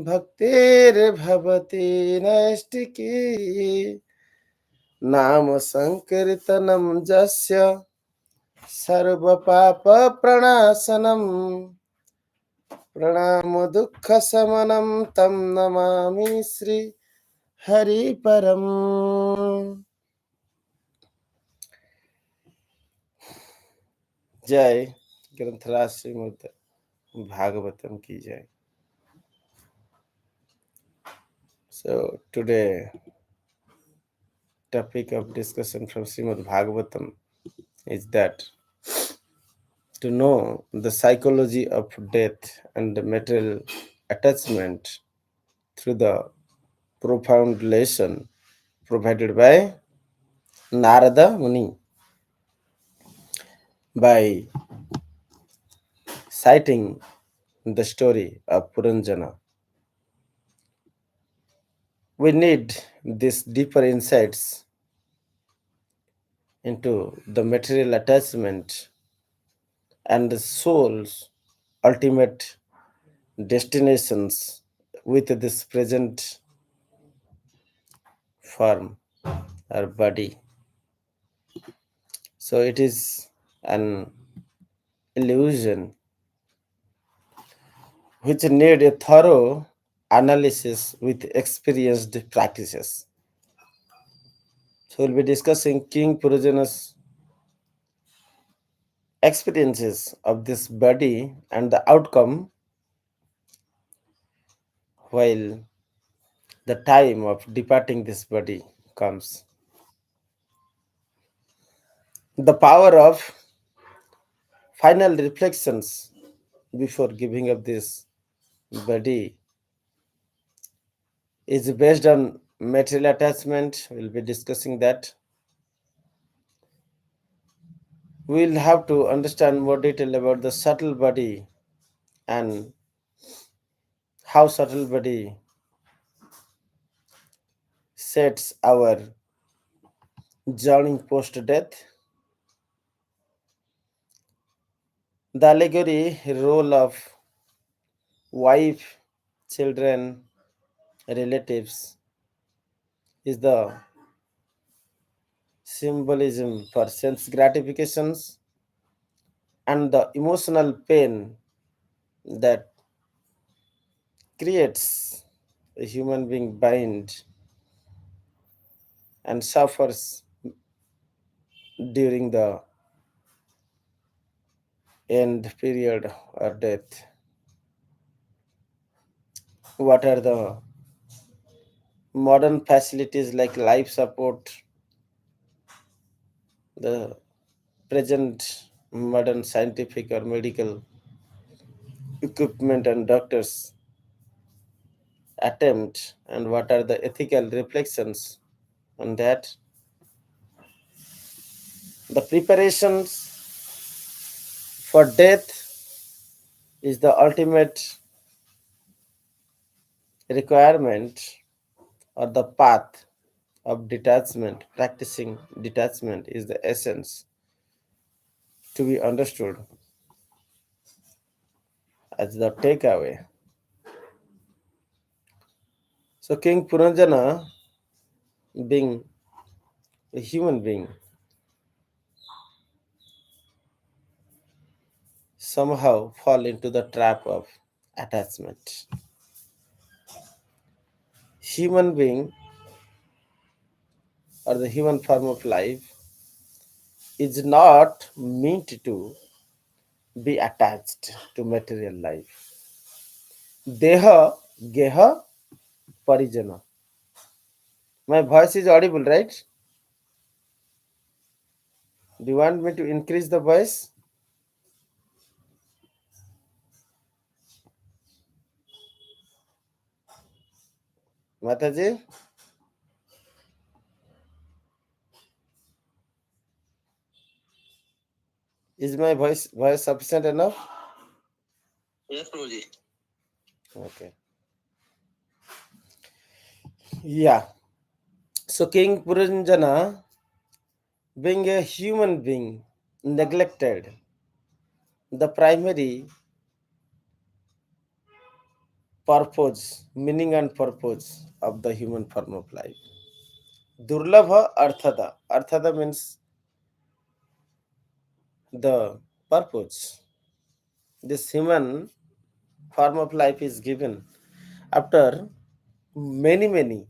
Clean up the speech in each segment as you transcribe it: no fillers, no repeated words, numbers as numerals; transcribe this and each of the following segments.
भक्तेर्भवति नैष्टिकी नाम संकीर्तनं जस्य सर्वपापप्रणाशनं प्रणामो दुःखशमनं तं नमामि श्री हरिपरम्। जय ग्रंथराज श्रीमद् भागवतम की जय। So today topic of discussion from Śrīmad-Bhāgavatam is that to know the psychology of death and the material attachment through the profound lesson provided by Narada Muni by citing the story of Purañjana. We need these deeper insights into the material attachment and the soul's ultimate destinations with this present form or body. So it is an illusion which need a thorough analysis with experienced practices. So we'll be discussing King Purañjana's experiences of this body and the outcome while the time of departing this body comes. The power of final reflections before giving up this body is based on material attachment. We'll be discussing that. We'll have to understand more detail about the subtle body and how subtle body sets our journey post-death. The allegory role of wife, children, relatives is the symbolism for sense gratifications and the emotional pain that creates a human being bind and suffers during the end period or death. What are the modern facilities like life support, the present modern scientific or medical equipment and doctors attempt, and what are the ethical reflections on that? The preparations for death is the ultimate requirement or the path of detachment. Practicing detachment is the essence to be understood as the takeaway. So King Purañjana, being a human being, somehow fall into the trap of attachment. Human being or the human form of life is not meant to be attached to material life. Deha, Geha, Parijana. My voice is audible, right? Do you want me to increase the voice? Mataji? Is my voice sufficient enough? Yes, Prabhuji. Okay. Yeah. So King Purañjana, being a human being, neglected the primary purpose, meaning and purpose of the human form of life. Durlabha Arthada. Arthada means the purpose. This human form of life is given after many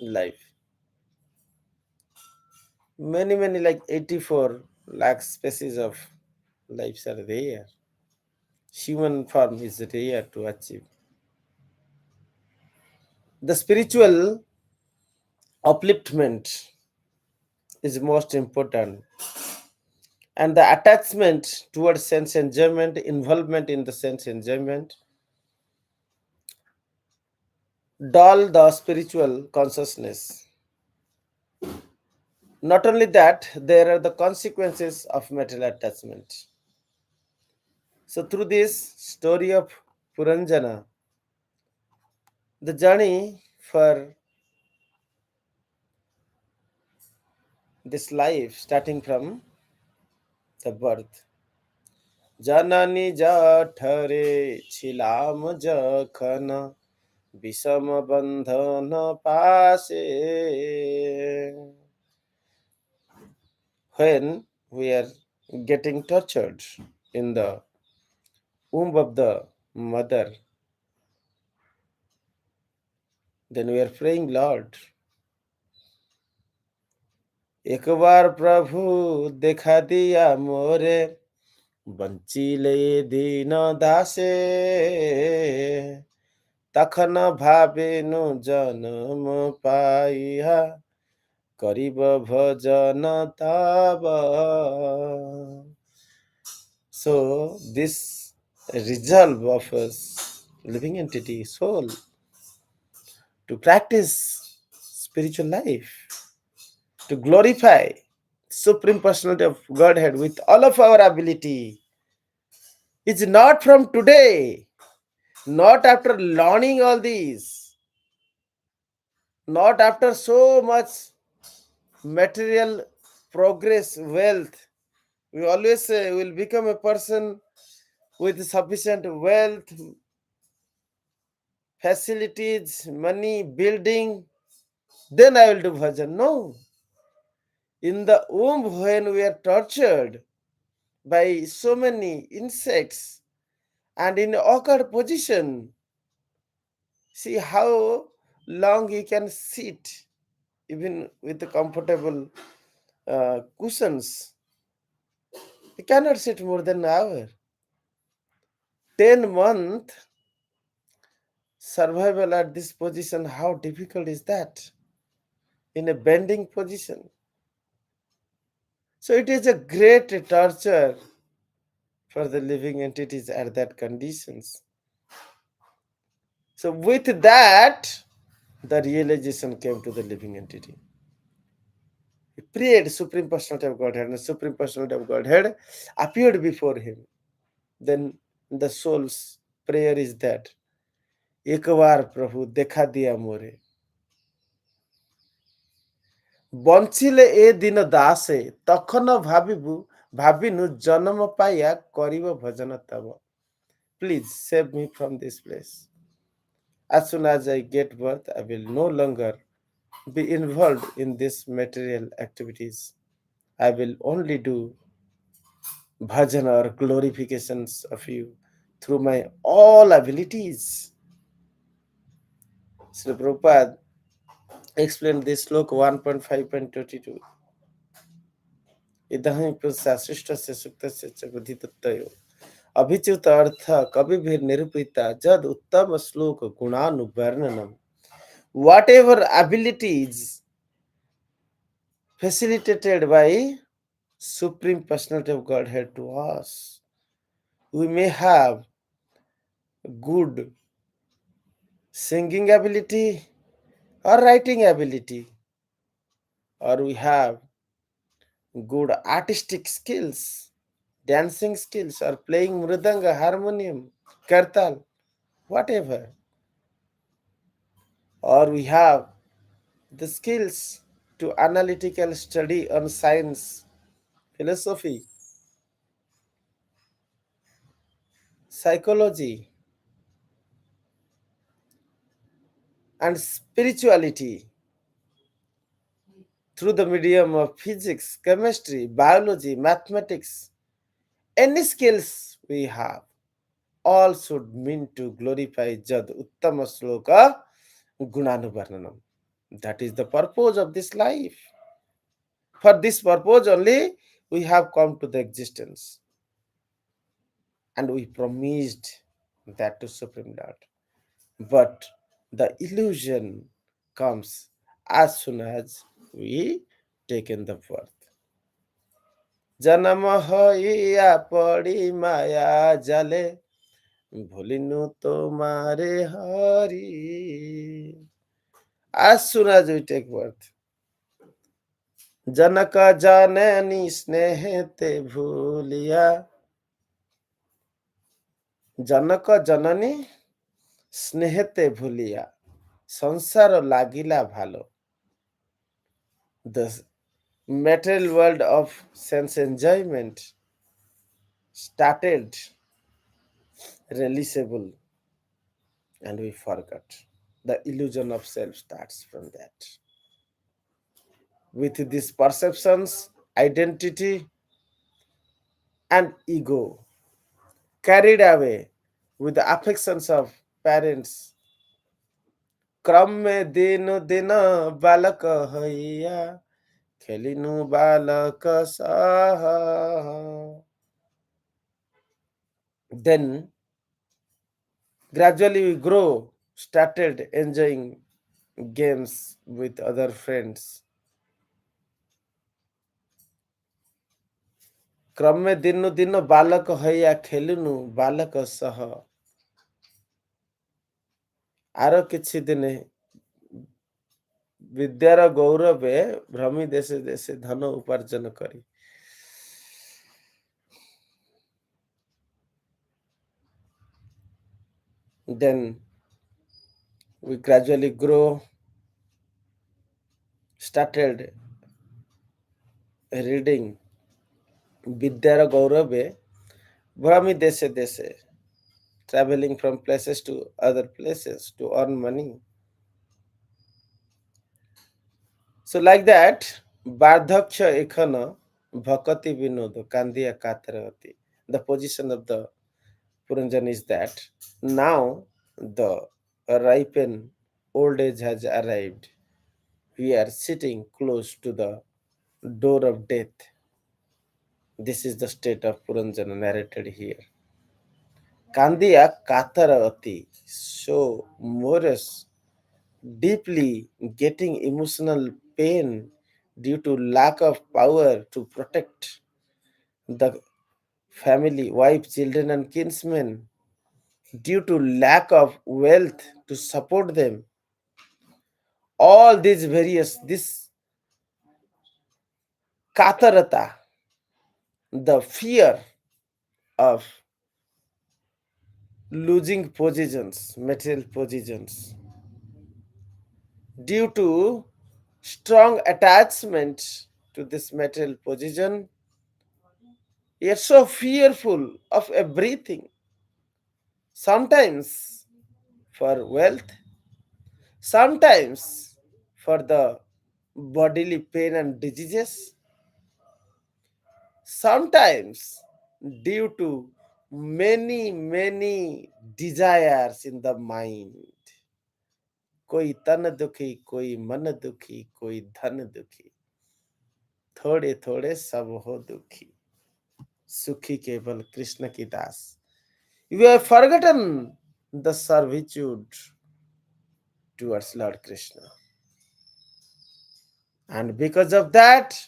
life. Many like 84 lakh species of lives are there. Human form is rare to achieve. The spiritual upliftment is most important, and the attachment towards sense enjoyment, involvement in the sense enjoyment, dull the spiritual consciousness. Not only that, there are the consequences of material attachment. So, through this story of Puranjana, the journey for this life starting from the birth. Janani jathare chilam jakhana বিষম বন্ধন পাশে, when we are getting tortured in the womb of the mother, then we are praying, Lord, एक बार प्रभु देखा दिया मोरे बंचिले दीन दासे, तखन भावेनु जन्म पाइहा करिब भजन तब. So this resolve of a living entity soul to practice spiritual life, to glorify Supreme Personality of Godhead with all of our ability, is not from today, not after learning all these, not after so much material progress, wealth. We always say we will become a person with sufficient wealth, facilities, money, building, then I will do bhajan. No. In the womb, when we are tortured by so many insects and in awkward position, see how long you can sit, even with the comfortable cushions. You cannot sit more than an hour. 10 month survival at this position, how difficult is that? In a bending position. So it is a great torture for the living entities at that conditions. So with that, the realization came to the living entity. He prayed Supreme Personality of Godhead, and the Supreme Personality of Godhead appeared before him. Then the soul's prayer is that, एक बार प्रभु देखा दिया मोरे, बंचिले ए दिन दासे, तखन भाबिनु जन्म पाया करिब भजन तब. Please save me from this place. As soon as I get birth, I will no longer be involved in these material activities. I will only do bhajan or glorifications of you through my all abilities. Srila Prabhupada explained this sloka 1.5.22. इदं पुंसा सृष्टस्य सुक्तस्य च बुद्धितत्त्वयो अभिच्युत अर्थ कविभिर निरूपिता जद उत्तम श्लोक गुणानुवर्णनम. Whatever abilities facilitated by Supreme Personality of Godhead to us, we may have good singing ability or writing ability, or we have good artistic skills, dancing skills, or playing mridanga, harmonium, kartal, whatever, or we have the skills to analytical study on science, philosophy, psychology, and spirituality through the medium of physics, chemistry, biology, mathematics, any skills we have, all should mean to glorify Jad Uttama Sloka Gunanuvarnanam. That is the purpose of this life. For this purpose only we have come to the existence, and we promised that to Supreme Lord. But the illusion comes as soon as we taken the birth. जन्म হইয়া পড়ি মায়া জালে ভুলিনু তোমারে Hari. As soon as we take birth, जनक जननी स्नेहते भूलिया, जनक जननी স্নেহেতে ভুলিয়া সংসার লাগিলা ভালো. The material world of sense enjoyment started releasable, and we forgot. The illusion of self starts from that. With these perceptions, identity, and ego carried away with the affections of parents, क्रम में दिन दिन बालक हैया खेलिनु बालक सह. Then gradually we grow, started enjoying games with other friends. क्रम में दिनो दिनो बालक हैया खेलिनु बालक सह. आरो किछि दिने विद्यार गौरवे भ्रमी देशे देशे धन उपार्जन करी. Then we gradually grow, started reading Vidyara Gaurave, Brahmi Deshe Deshe, traveling from places to other places to earn money. So like that, Bardhaksha Ekhana Bhakati Vinodo Kandiya Katravati. The position of the Puranjan is that now the ripened old age has arrived. We are sitting close to the door of death. This is the state of Puranjana narrated here. Kandiya Kataravati, so morose, deeply getting emotional pain due to lack of power to protect the family, wife, children, and kinsmen, due to lack of wealth to support them. All these various, this katarata, the fear of losing positions, material positions, due to strong attachment to this material position, we are so fearful of everything. Sometimes for wealth, sometimes for the bodily pain and diseases, sometimes due to many desires in the mind. कोई तन दुखी, कोई मन दुखी, कोई धन दुखी, थोड़े थोड़े सब हो दुखी, सुखी केवल कृष्ण की दास. You have forgotten the servitude towards Lord Krishna. And because of that,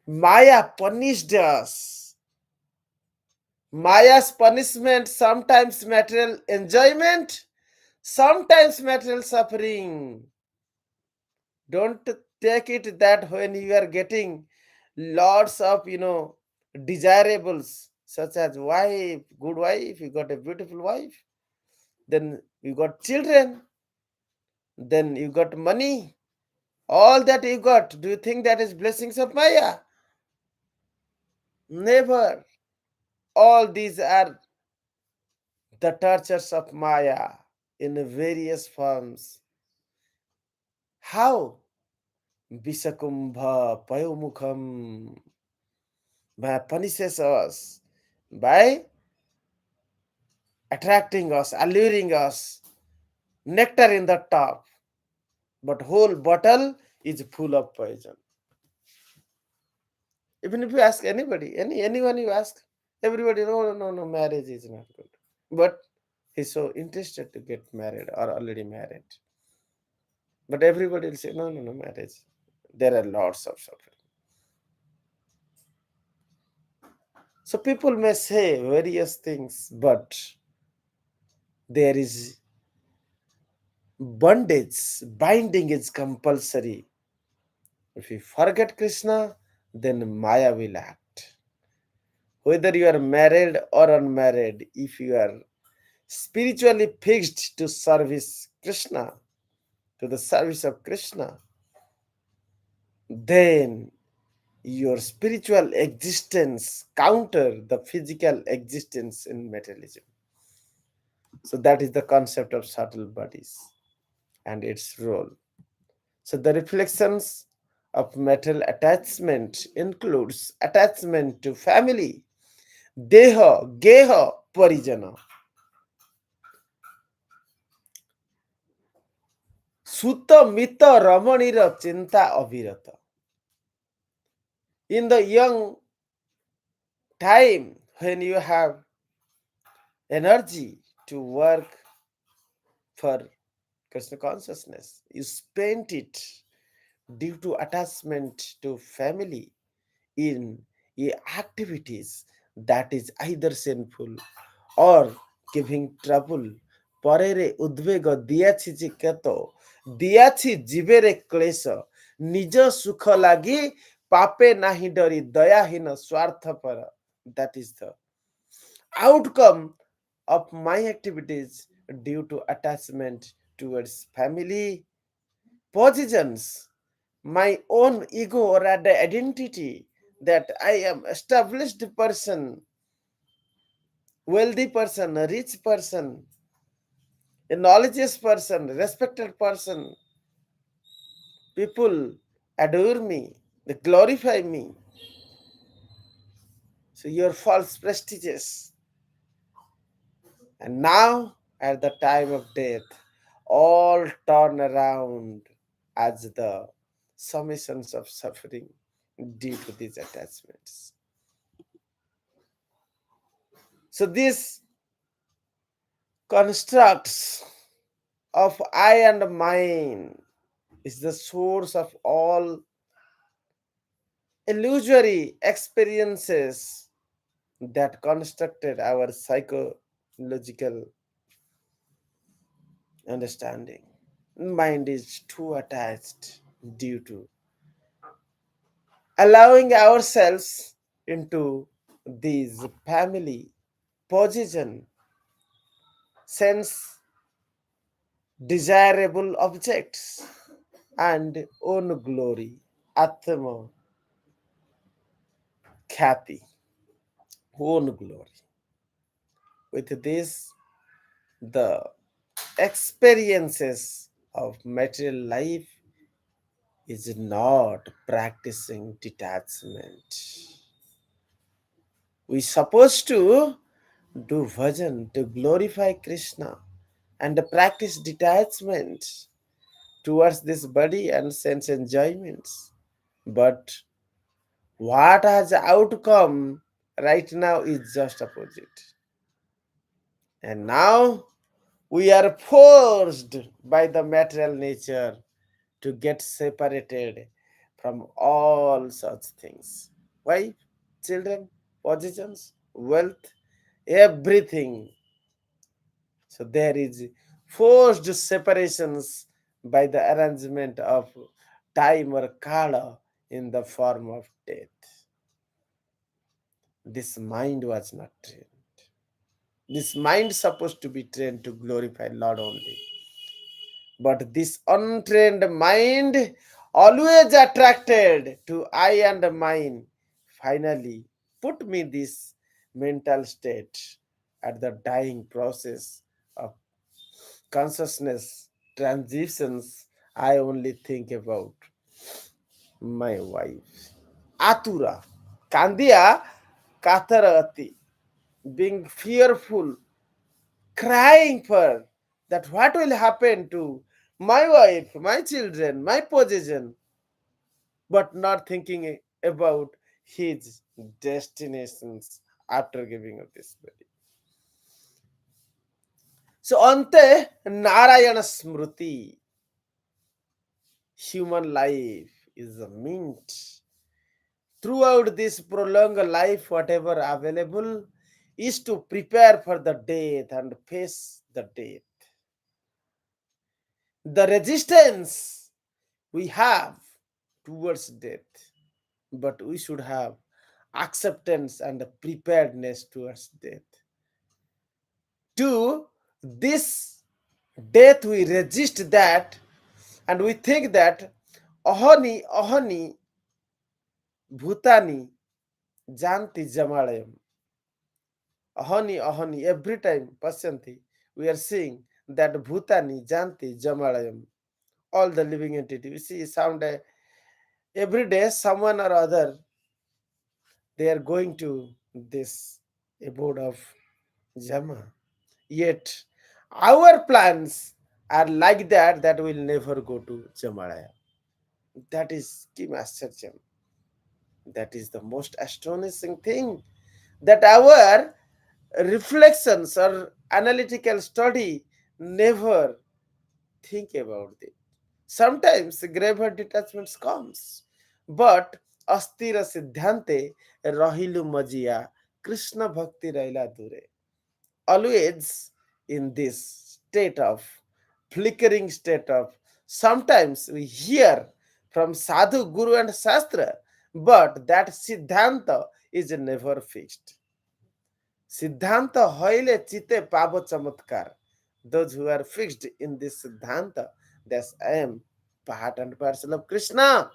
Maya punished us. Maya's punishment, sometimes material enjoyment, sometimes material suffering. Don't take it that when you are getting lots of, desirables, such as wife, good wife, you got a beautiful wife, then you got children, then you got money, all that you got. Do you think that is blessings of Maya? Never. All these are the tortures of Maya in various forms. How? Bishakumbha Payomukham punishes us by attracting us, alluring us, nectar in the top, but whole bottle is full of poison. Even if you ask anybody, anyone you ask, everybody, no, marriage is not good. But he's so interested to get married or already married. But everybody will say, no, marriage. There are lots of suffering. So people may say various things, but there is bondage, binding is compulsory. If you forget Krishna, then Maya will act. Whether you are married or unmarried, if you are spiritually fixed to service Krishna, to the service of Krishna, then your spiritual existence counter the physical existence in materialism. So that is the concept of subtle bodies and its role. So the reflections of material attachment includes attachment to family, deha, geha, parijana, sutta, mita, ramanira, chinta, abhirata. In the young time when you have energy to work for Krishna consciousness, you spent it due to attachment to family in activities that is either sinful or giving trouble. Parere udvega diyachi chiketo, diyachi jibere klesha, nijo sukha lagi, pape nahi dori, dayahina swarthapara. That is the outcome of my activities due to attachment towards family, positions, my own ego or identity that I am established person, wealthy person, a rich person, a knowledgeous person, respected person. People adore me, they glorify me. So you're false prestigious. And now, at the time of death, all turn around as the summations of suffering due to these attachments. So these constructs of I and mine is the source of all illusory experiences that constructed our psychological understanding. Mind is too attached due to allowing ourselves into these family position, sense desirable objects, and own glory, atma, khati, own glory. With this, the experiences of material life is not practicing detachment. We supposed to do bhajan to glorify Krishna and practice detachment towards this body and sense enjoyments. But what has outcome right now is just opposite. And now we are forced by the material nature to get separated from all such things. Wife, children, possessions, wealth, everything. So there is forced separations by the arrangement of time or kala in the form of death. This mind was not trained. This mind supposed to be trained to glorify Lord only. But this untrained mind, always attracted to I and mine, finally put me this mental state at the dying process of consciousness transitions I only think about my wife. Atura, Kandia, Katarati, being fearful, crying for that what will happen to my wife, my children, my possession, but not thinking about his destinations after giving up this body. So, ante Narayana Smriti, human life is a mint. Throughout this prolonged life, whatever available is to prepare for the death and face the death. The resistance we have towards death, but we should have acceptance and preparedness towards death. To this death, we resist that and we think that ahani ahani bhutani janti jamalayam. Ahani ahani, every time pasyanti, we are seeing that bhutani janti jamalayam, all the living entity. We see someday, every day, someone or other, they are going to this abode of Jama. Yet, our plans are like that, that will never go to Jamalaya. That is Kim Ascharjam. That is the most astonishing thing, that our reflections or analytical study never think about it. Sometimes graver detachments comes, but astira siddhante rahilu majia Krishna bhakti raila dure. Always in this state of flickering state of, sometimes we hear from sadhu, guru and shastra, but that siddhanta is never fixed. Siddhanta hoile chite pabo chamatkar. Those who are fixed in this siddhanta, that's I am part and parcel of Krishna.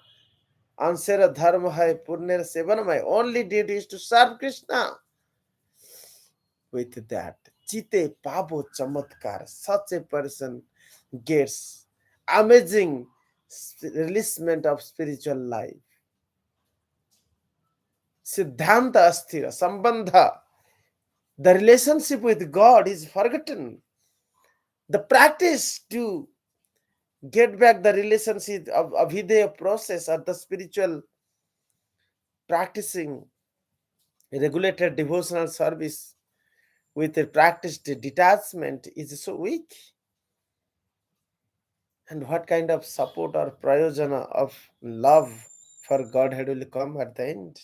Answera dharma hai purner sevanamai. Only duty is to serve Krishna. With that, chite pabo chamatkar. Such a person gets amazing releasement of spiritual life. Siddhanta asthira, sambandha. The relationship with God is forgotten. The practice to get back the relationship of Abhidheya process or the spiritual practicing regulated devotional service with a practiced detachment is so weak. And what kind of support or prayojana of love for Godhead will come at the end?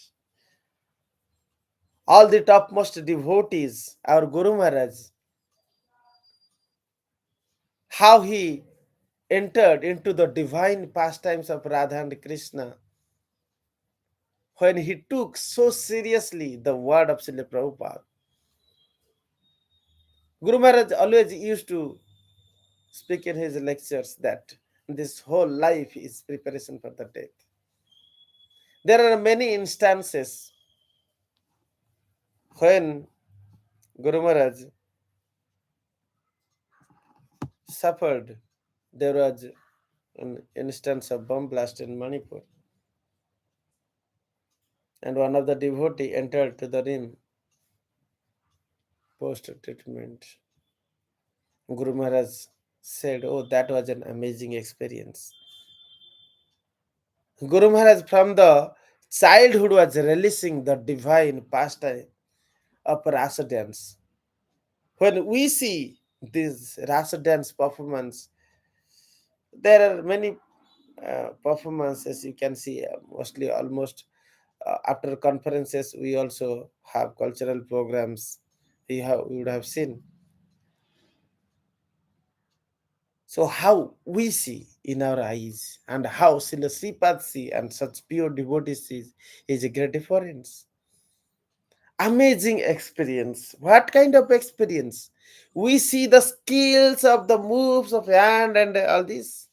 All the topmost devotees, our Guru Maharaj, how he entered into the divine pastimes of Radha and Krishna when he took so seriously the word of Srila Prabhupada. Guru Maharaj always used to speak in his lectures that this whole life is preparation for the death. There are many instances when Guru Maharaj suffered. There was an instance of bomb blast in Manipur, and one of the devotee entered to the room post treatment. Guru Maharaj said, "Oh, that was an amazing experience." Guru Maharaj from the childhood was relishing the divine pastime of rasa dance. When we see this rasa dance performance, there are many performances you can see, mostly almost after conferences we also have cultural programs we would have seen. So how we see in our eyes and how Srila Sripad see and such pure devotees see is a great difference. Amazing experience. What kind of experience? We see the skills of the moves of hand and all this.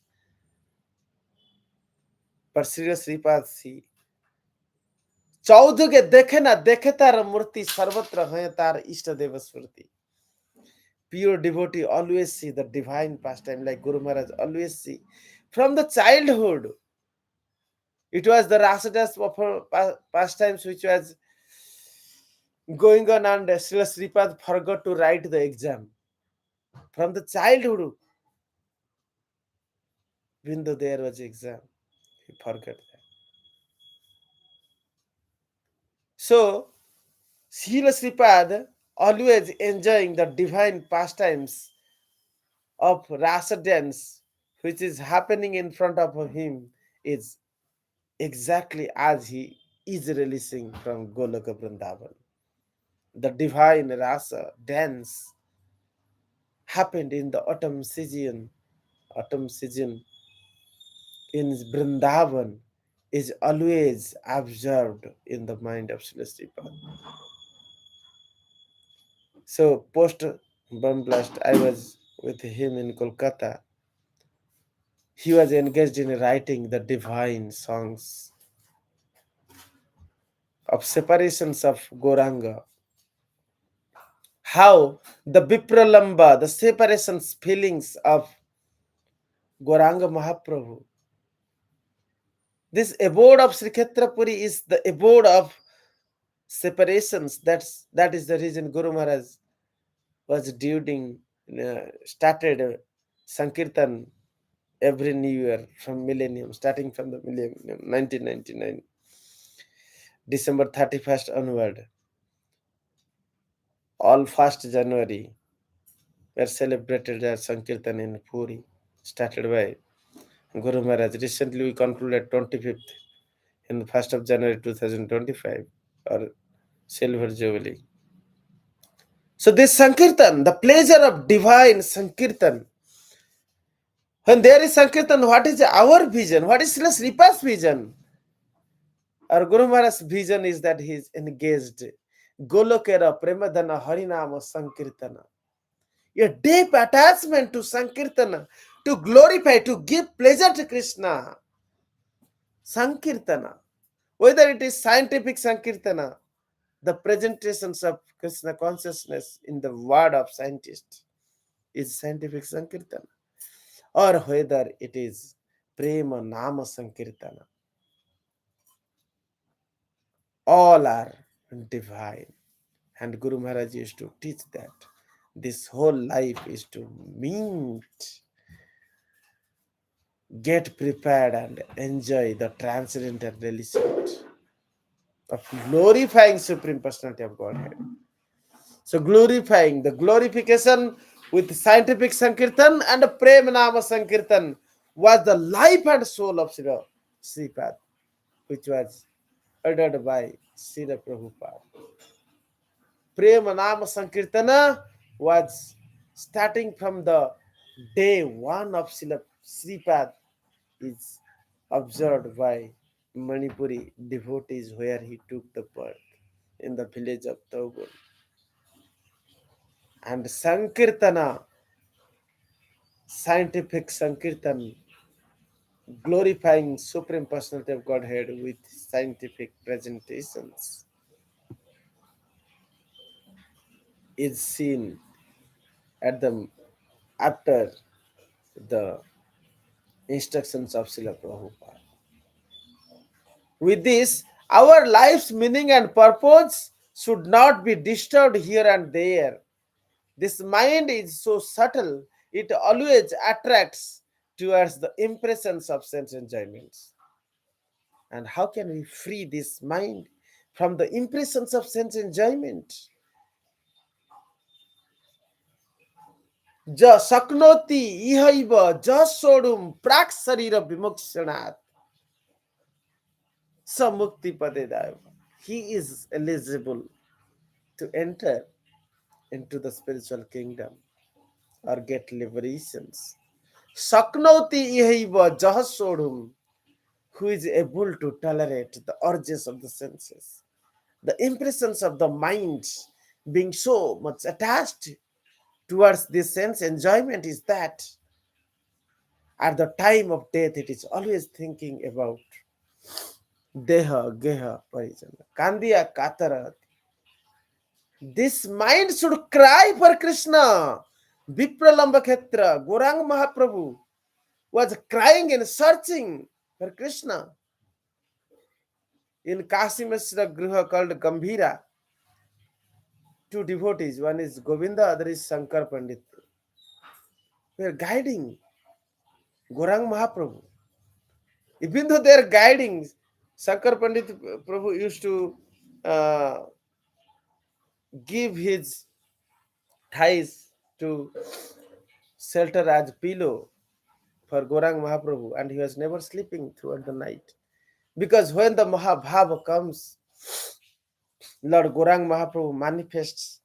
But Srila Sripad see चौदुगे देखे ना देखे तार मूर्ति सर्वत्र है तार इष्ट देव स्मृति. Pure devotee always see the divine pastime, like Guru Maharaj always see From the childhood, it was the Rasadas pastimes which was going on, and Srila Sripad forgot to write the exam. From the childhood, even though there was exam, he forgot that. So, Srila Sripad, always enjoying the divine pastimes of rasa dance, which is happening in front of him, is exactly as he is releasing from Goloka Vrindavan. The divine rasa dance happened in the autumn season in Vrindavan is always observed in the mind of Srila Sripad. So post bomb blast, I was with him in Kolkata. He was engaged in writing the divine songs of separations of Goranga. How the Vipralamba, the separations feelings of Goranga Mahaprabhu. This abode of Sri Kshetrapuri is the abode of separations. That is the reason Guru Maharaj was started Sankirtan every new year from millennium, starting from the millennium 1999, December 31st onward. All 1st January were celebrated as Sankirtan in Puri, started by Guru Maharaj. Recently we concluded 25th in the 1st of January 2025, or Silver Jubilee. So this Sankirtan, the pleasure of divine Sankirtan. When there is Sankirtan, what is our vision? What is Srila Sripad's vision? Our Guru Maharaj's vision is that he is engaged. Golokera Premadana Harinama Sankirtana. A deep attachment to Sankirtana, to glorify, to give pleasure to Krishna. Sankirtana. Whether it is scientific Sankirtana, the presentations of Krishna consciousness in the word of scientist is scientific Sankirtana, or whether it is Prema Nama Sankirtana. All are divine. And Guru Maharaj used to teach that this whole life is to meet, get prepared, and enjoy the transcendental realization of glorifying Supreme Personality of Godhead. So glorifying, the glorification with scientific Sankirtan and Prema Nama Sankirtan was the life and soul of Srila Sripad, which was uttered by Srila Prabhupada. Prema Nama Sankirtana was starting from the day one of Srila Sripad is observed by Manipuri devotees where he took the birth in the village of Taugun. And Sankirtana, scientific Sankirtan, glorifying Supreme Personality of Godhead with scientific presentations, is seen at the after the instructions of Srila Prabhupada. With this, our life's meaning and purpose should not be disturbed here and there. This mind is so subtle, it always attracts towards the impressions of sense enjoyments. And how can we free this mind from the impressions of sense enjoyment? Ja saknoti ihaiva ja sodum prak sarira vimokshanat samukti padedaiva. He is eligible to enter into the spiritual kingdom or get liberations. Saknoti ihaiva ja sodum, who is able to tolerate the urges of the senses, the impressions of the mind being so much attached towards this sense enjoyment, is that at the time of death it is always thinking about deha geha parijana kandiya katara. This mind should cry for Krishna, Vipralamba Khetra, Gorang Mahaprabhu. was crying and searching for Krishna. In Kasimeshra Griha called Gambhira, two devotees, one is Govinda, other is Shankar Pandit. They are guiding Gaurang Mahaprabhu. Even though they are guiding, Shankar Pandit Prabhu used to uh, give his thighs to shelter as pillow for Gaurang Mahaprabhu, and he was never sleeping throughout the night. Because when the Mahabhava comes, Lord Gaurang Mahaprabhu manifests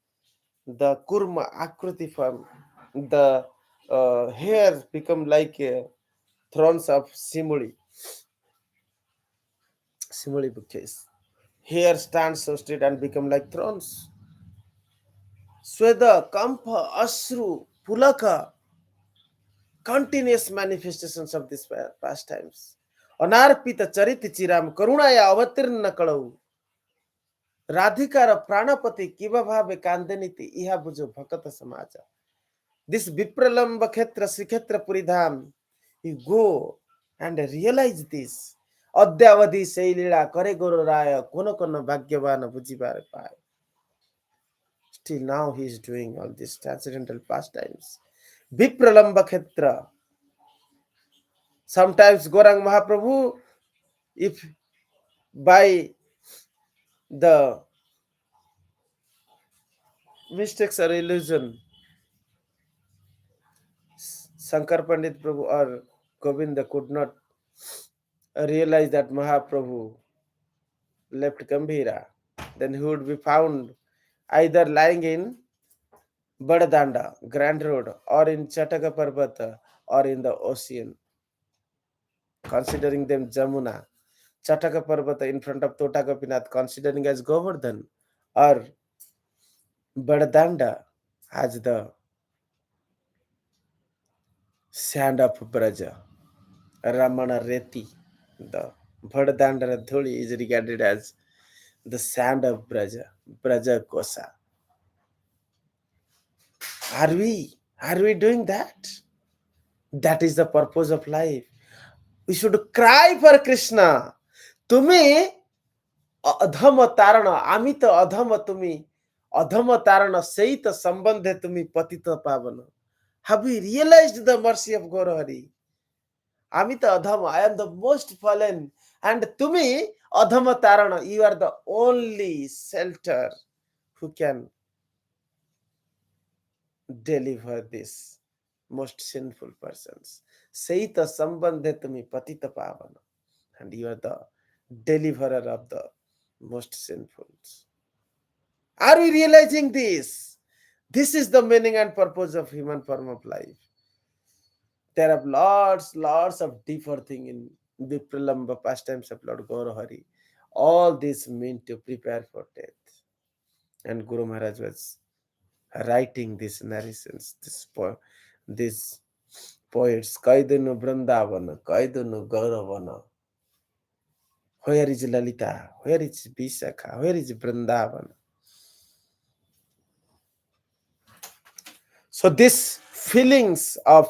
the Kurma Akriti form. The hairs become like thrones of Simuli bouquets. Hair stands so straight and become like thrones. Sweda, Kampa, Ashru, Pulaka, continuous manifestations of these pastimes. Anarpita Chariti Chiram, Karunaya Avatirna Kalau, Radhikara Pranapati, Kivabhave Kandaniti, Iha Bujo Bhakata Samaja. This Vipralamba Khetra Srikhetra Puridham, you go and realize this. Adhyavadi Sailila, Kare Guru Raya, Kono Bhagyavana Bujibare Pai. Still now he is doing all these transcendental pastimes. Vipralamba Khetra. Sometimes Gaurang Mahaprabhu, if by the mistakes or illusion, Shankar Pandit Prabhu or Govinda could not realize that Mahaprabhu left Gambhira, then he would be found either lying in Badadanda, Grand Road, or in Chataka Parvata, or in the ocean, considering them Jamuna. Chataka Parvata in front of Tota Gopinath, considering as Govardhan, or Badadanda as the sand of Braja, Ramana Reti. The Badadanda Thuli is regarded as the sand of Braja Kosa. Are we doing that? That is the purpose of life. We should cry for Krishna. Tumi adhama tarana, ami to adhama tumi, adhama tarana, sei to sambandhe tumi patita pavana. Have we realized the mercy of Gaurahari? Ami to adhama, I am the most fallen. And tumi adhama tarana, you are the only shelter who can deliver this most sinful persons. Saita sambandhetami patita pavana. And you are the deliverer of the most sinful. Are we realizing this? This is the meaning and purpose of human form of life. There are lots of deeper things in the Pralamba pastimes of Lord Gaurahari. All this mean to prepare for death. And Guru Maharaj was writing these narrations, these poets, Kaidunu Vrindavana, Kaidunu Gauravana. Where is Lalita? Where is Vishakha? Where is Vrindavana? So this feelings of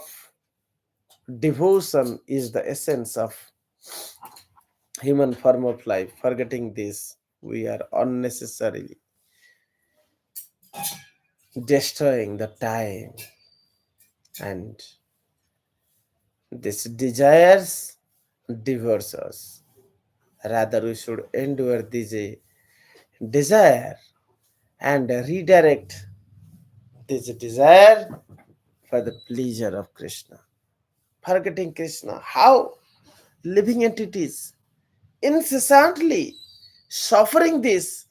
devotion is the essence of human form of life. Forgetting this, we are unnecessarily destroying the time, and this desires divorce us. Rather, we should endure this desire and redirect this desire for the pleasure of Krishna. Forgetting Krishna, how living entities incessantly suffering this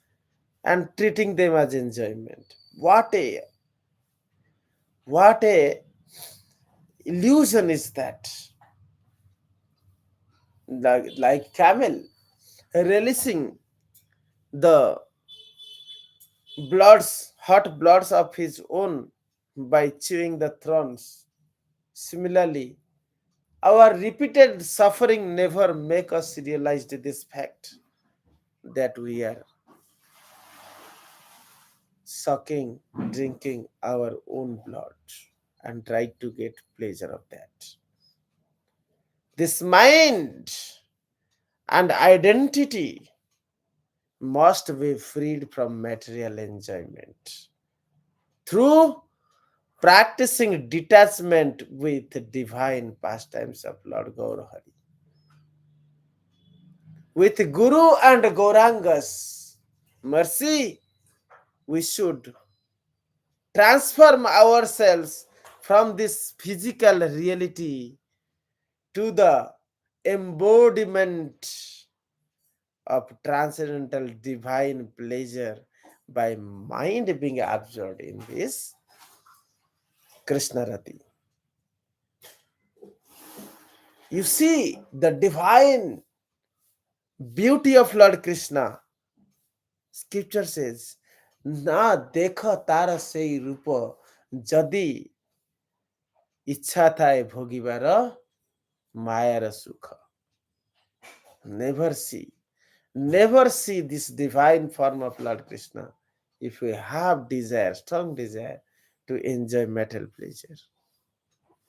and treating them as enjoyment. What a illusion is that? Like camel releasing the hot bloods of his own by chewing the thorns. Similarly, our repeated suffering never make us realize this fact that we are sucking, drinking our own blood and try to get pleasure of that. This mind and identity must be freed from material enjoyment through practicing detachment with divine pastimes of Lord Gaurahari. With Guru and Gauranga's mercy, we should transform ourselves from this physical reality to the embodiment of transcendental divine pleasure by mind being absorbed in this Krishna Rati. You see the divine beauty of Lord Krishna. Scripture says, Na dekha tara sei rupa jadi ichha thae bhogibara mayara sukha. Never see, never see this divine form of Lord Krishna if we have desire, strong desire to enjoy material pleasure.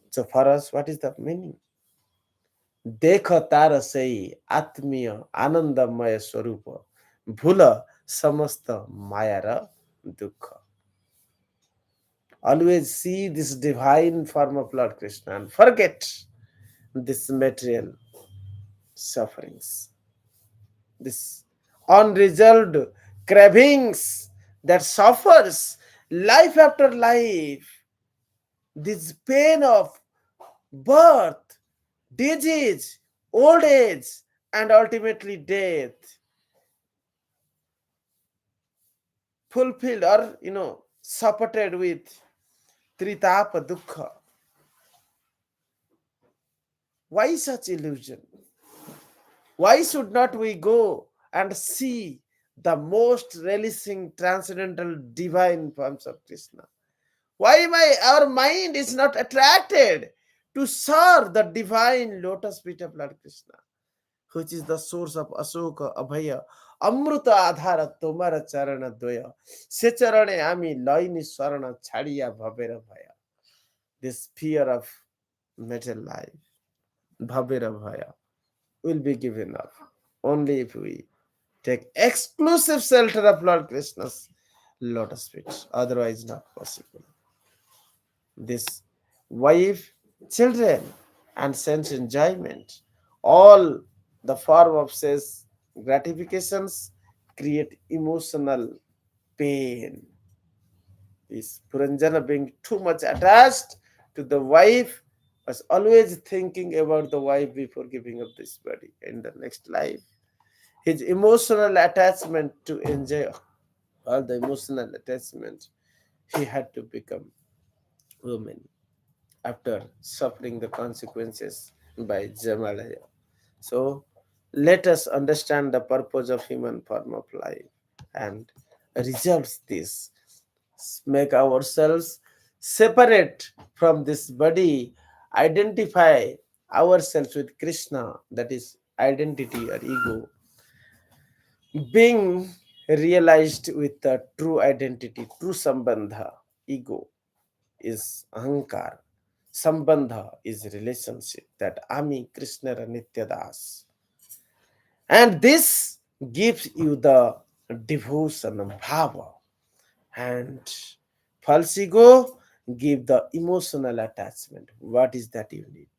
So for us, what is the meaning? Dekha tara sei atmiya anandamaya swarupa bhula samasta mayara dukha. Always see this divine form of Lord Krishna and forget this material sufferings, this unresolved cravings that suffers life after life, this pain of birth, disease, old age, and ultimately death, fulfilled or supported with tritapa dukkha. Why such illusion? Why should not we go and see the most relishing transcendental divine forms of Krishna? Why our mind is not attracted to serve the divine lotus feet of Lord Krishna, which is the source of Asoka, Abhaya, Amruta Adhara Tomara Charana Doya, Secharane Ami Loini Sarana Chadia Bhabera Bhaya. This fear of metal life, Bhabera Bhaya, will be given up only if we take exclusive shelter of Lord Krishna's lotus feet. Otherwise, not possible. This wife, children, and sense enjoyment, all the form of sense gratifications create emotional pain. This Purañjana being too much attached to the wife was always thinking about the wife before giving up this body in the next life. His emotional attachment to enjoy all the emotional attachment, he had to become woman after suffering the consequences by Jamalaya. So let us understand the purpose of human form of life and resolve this. Make ourselves separate from this body, identify ourselves with Krishna, that is identity or ego, being realized with the true identity, true sambandha. Ego is ahankar, sambandha is relationship, that Ami Krishna Nityadas. And this gives you the devotion of bhava, and false ego give the emotional attachment. What is that you need?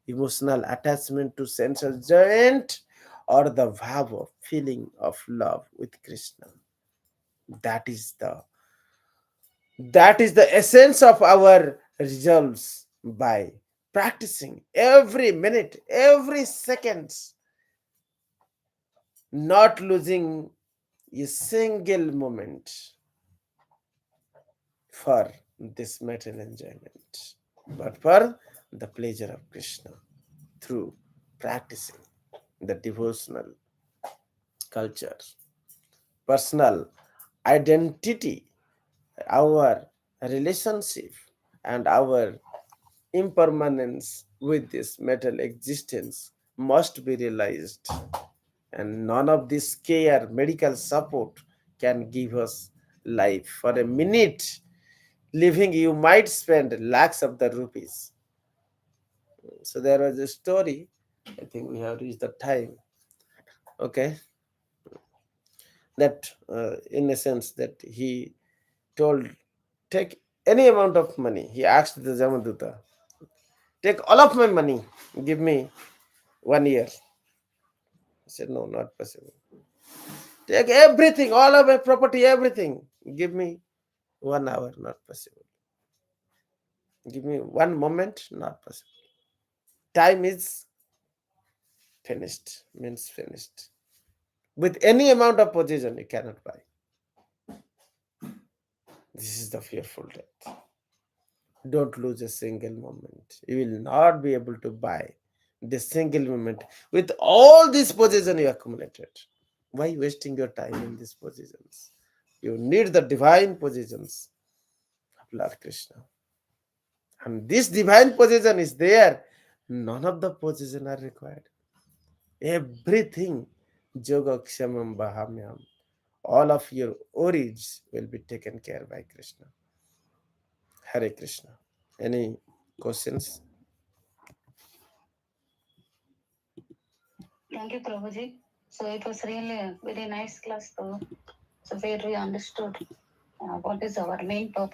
Emotional attachment to sense enjoyment or the bhava, feeling of love with Krishna. That is the essence of our results by practicing every minute, every second, not losing a single moment for this material enjoyment, but for the pleasure of Krishna through practicing the devotional culture, personal identity, our relationship, and our impermanence with this metal existence must be realized. And none of this care, medical support can give us life. For a minute living, you might spend lakhs of the rupees. So there was a story. I think we have reached the time. Okay, that in a sense that he told, take any amount of money. He asked the Jamaduta, take all of my money, give me 1 year. He said, no, not possible. Take everything, all of my property, everything. Give me 1 hour, not possible. Give me one moment, not possible. Time is finished, means finished. With any amount of possession, you cannot buy. This is the fearful death. Don't lose a single moment. You will not be able to buy this single moment with all these possessions you accumulated. Why wasting your time in these positions? You need the divine positions of Lord Krishna. And this divine position is there. None of the positions are required. Everything, Yoga Kshamam Bahamyam, all of your worries will be taken care by Krishna. Hare Krishna. Any questions? Thank you, Prabhuji. So it was really a very nice class, though. So where we understood what is our main purpose